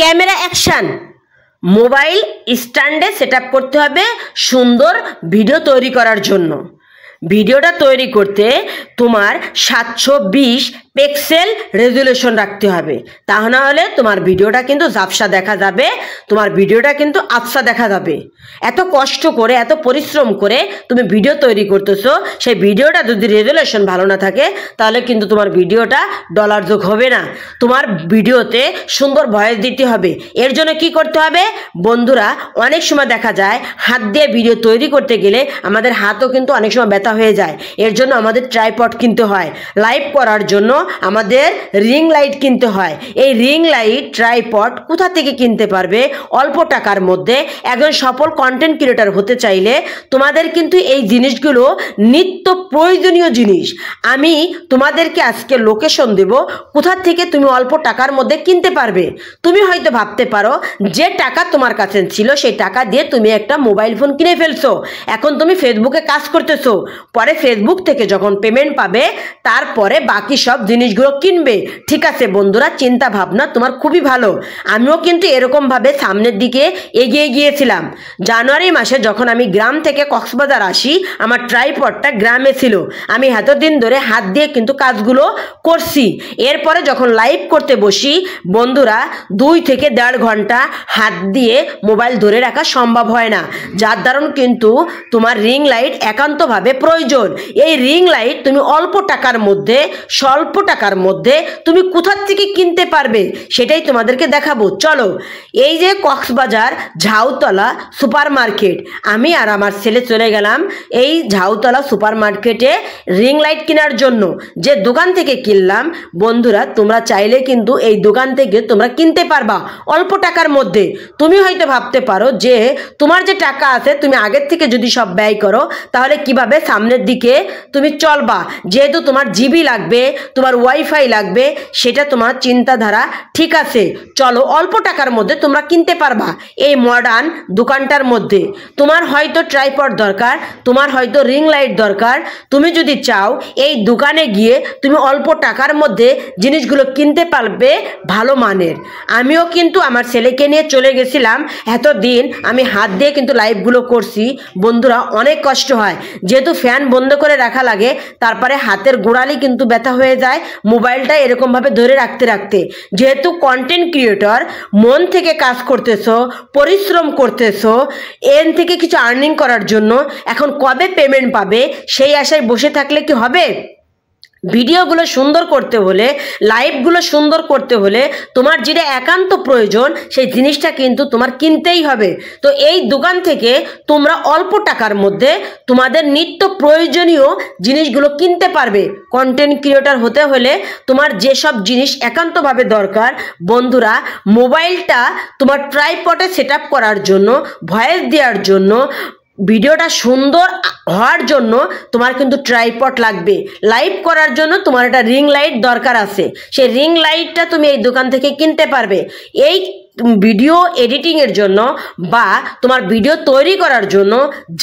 Camera action. Mobile স্ট্যান্ডে setup করতে হবে সুন্দর ভিডিও তৈরি করার জন্য। ভিডিওটা তৈরি করতে তোমার 720 পিক্সেল রেজুলেশন রাখতে হবে, তা না হলে তোমার ভিডিওটা কিন্তু ঝাপসা দেখা যাবে, তোমার ভিডিওটা কিন্তু আবসা দেখা যাবে। এত কষ্ট করে এত পরিশ্রম করে তুমি ভিডিও তৈরি করতেছো, সেই ভিডিওটা যদি রেজুলেশন ভালো না থাকে তাহলে কিন্তু তোমার ভিডিওটা ডলার যোগ হবে না। তোমার ভিডিওতে সুন্দর ভয়েস দিতে হবে। এর জন্য কি করতে হবে বন্ধুরা, অনেক সময় দেখা যায় হাত দিয়ে ভিডিও তৈরি করতে গেলে আমাদের হাতও কিন্তু অনেক সময় ব্যথা হয়ে যায়। এর জন্য আমাদের ট্রাইপড কিনতে হয়। লাইভ করার জন্য আমাদের রিং লাইট কিনতে হয়। এই রিং লাইট ট্রাইপড কোথা থেকে কিনতে পারবে? অল্প টাকার মধ্যে। একজন সফল কন্টেন্ট ক্রিয়েটর হতে চাইলে তোমাদের কিন্তু এই জিনিসগুলো নিত্য প্রয়োজনীয় জিনিস। আমি তোমাদেরকে আজকে লোকেশন দেব কোথা থেকে তুমি অল্প টাকার মধ্যে কিনতে পারবে। তুমি হয়তো ভাবতে পারো যে টাকা তোমার কাছে ছিল সেই টাকা দিয়ে তুমি একটা মোবাইল ফোন কিনে ফেলছো, এখন তুমি ফেসবুকে কাজ করতেছো, পরে ফেসবুক থেকে যখন পেমেন্ট পাবে তারপরে বাকি সব জিনিসগুলো কিনবে। ঠিক আছে বন্ধুরা, চিন্তা ভাবনা তোমার খুবই ভালো। আমিও কিন্তু এরকমভাবে সামনের দিকে এগিয়ে গিয়েছিলাম। জানুয়ারি মাসে যখন আমি গ্রাম থেকে কক্সবাজার আসি, আমার ট্রাইপডটা গ্রামে ছিল। আমি এতদিন ধরে হাত দিয়ে কিন্তু কাজগুলো করছি। এরপরে যখন লাইভ করতে বসি বন্ধুরা, 2 থেকে 1.5 ঘন্টা হাত দিয়ে মোবাইল ধরে রাখা সম্ভব হয় না, যার দারুণ কিন্তু তোমার রিং লাইট একান্তভাবে প্রয়োজন। এই রিং লাইট তুমি অল্প টাকার মধ্যে স্বল্প টাকার মধ্যে তুমি কোথা থেকে কিনতে পারবে সেটাই তোমাদেরকে দেখাবো। চলো, এই যে কক্সবাজার ঝাউতলা সুপার মার্কেট, আমি আর আমার ছেলে চলে গেলাম এই ঝাউতলা সুপার মার্কেটে রিং লাইট কেনার জন্য। যে দোকান থেকে কিনলাম বন্ধুরা, তোমরা চাইলে কিন্তু এই দোকান থেকে তোমরা কিনতে পারবা অল্প টাকার মধ্যে। তুমি হয়তো ভাবতে পারো যে তোমার যে টাকা আছে তুমি আগের থেকে যদি সব ব্যয় করো তাহলে কিভাবে সামনের দিকে তুমি চলবা, যেহেতু তোমার জিবি লাগবে, তোমার ওয়াইফাই লাগবে, সেটা তোমার চিন্তাধারা ঠিক আছে। চলো, অল্প টাকার মধ্যে তোমরা কিনতে পারবা এই মডার্ন দোকানটার মধ্যে। তোমার হয়তো ট্রাইপড দরকার, তোমার হয়তো রিং লাইট দরকার। তুমি যদি চাও এই দোকানে গিয়ে তুমি অল্প টাকার মধ্যে জিনিসগুলো কিনতে পারবে ভালো মানের। আমিও কিন্তু আমার ছেলেকে নিয়ে চলে গেছিলাম। এতদিন আমি হাত দিয়ে কিন্তু লাইভগুলো করছি বন্ধুরা, অনেক কষ্ট হয়, যেহেতু ফ্যান বন্ধ করে রাখা লাগে, তারপরে হাতের গোড়ালি কিন্তু ব্যথা হয়ে যায় মোবাইলটা এরকমভাবে ধরে রাখতে রাখতে। যেহেতু কন্টেন্ট ক্রিয়েটর, মন থেকে কাজ করতেছো, পরিশ্রম করতেছো, এর থেকে কিছু আর্নিং করার জন্য, এখন কবে পেমেন্ট পাবে সেই আশায় বসে থাকলে কি হবে? ভিডিওগুলো সুন্দর করতে হলে, লাইভগুলো সুন্দর করতে হলে তোমার যেটা একান্ত প্রয়োজন সেই জিনিসটা কিন্তু তোমার কিনতেই হবে। তো এই দোকান থেকে তোমরা অল্প টাকার মধ্যে তোমাদের নিত্য প্রয়োজনীয় জিনিসগুলো কিনতে পারবে। কন্টেন্ট ক্রিয়েটর হতে হলে তোমার যেসব জিনিস একান্তভাবে দরকার বন্ধুরা, মোবাইলটা তোমার ট্রাইপডে সেটআপ করার জন্য, ভয়েস দেওয়ার জন্য, ভিডিওটা সুন্দর হওয়ার জন্য তোমার কিন্তু ট্রাইপড লাগবে। লাইভ করার জন্য তোমার একটা রিং লাইট দরকার আছে, সেই রিং লাইটটা তুমি এই দোকান থেকে কিনতে পারবে। এই ভিডিও এডিটিংয়ের জন্য বা তোমার ভিডিও তৈরি করার জন্য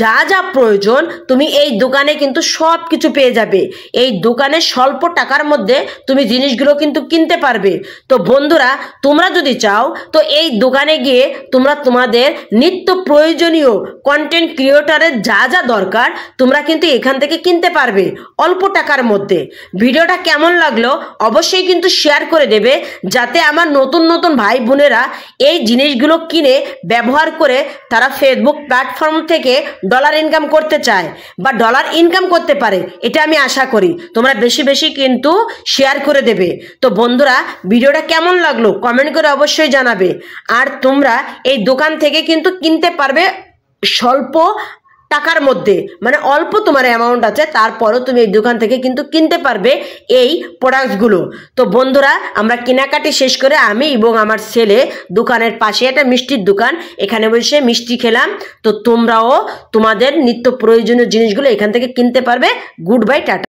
যা যা প্রয়োজন তুমি এই দোকানে কিন্তু সব কিছু পেয়ে যাবে। এই দোকানে স্বল্প টাকার মধ্যে তুমি জিনিসগুলো কিন্তু কিনতে পারবে। তো বন্ধুরা, তোমরা যদি চাও তো এই দোকানে গিয়ে তোমরা তোমাদের নিত্য প্রয়োজনীয় কন্টেন্ট ক্রিয়েটরের যা যা দরকার তোমরা কিন্তু এখান থেকে কিনতে পারবে অল্প টাকার মধ্যে। ভিডিওটা কেমন লাগলো অবশ্যই কিন্তু শেয়ার করে দেবে, যাতে আমার নতুন নতুন ভাই বোনেরা এই জিনিসগুলো কিনে ব্যবহার করে তারা ফেসবুক প্ল্যাটফর্ম থেকে ডলার ইনকাম করতে চায় বা ডলার ইনকাম করতে পারে। এটা আমি আশা করি তোমরা বেশি বেশি কিন্তু শেয়ার করে দেবে। তো বন্ধুরা, ভিডিওটা কেমন লাগলো কমেন্ট করে অবশ্যই জানাবে। আর তোমরা এই দোকান থেকে কিন্তু কিনতে পারবে স্বল্প টাকার মধ্যে, মানে অল্প তোমার অ্যামাউন্ট আছে তারপরও তুমি এই দোকান থেকে কিন্তু কিনতে পারবে এই প্রোডাক্টসগুলো। তো বন্ধুরা, আমরা কেনাকাটি শেষ করে আমি এবং আমার ছেলে দোকানের পাশে একটা মিষ্টির দোকান, এখানে বসে মিষ্টি খেলাম। তো তোমরাও তোমাদের নিত্য প্রয়োজনীয় জিনিসগুলো এখান থেকে কিনতে পারবে। Good bye, tata.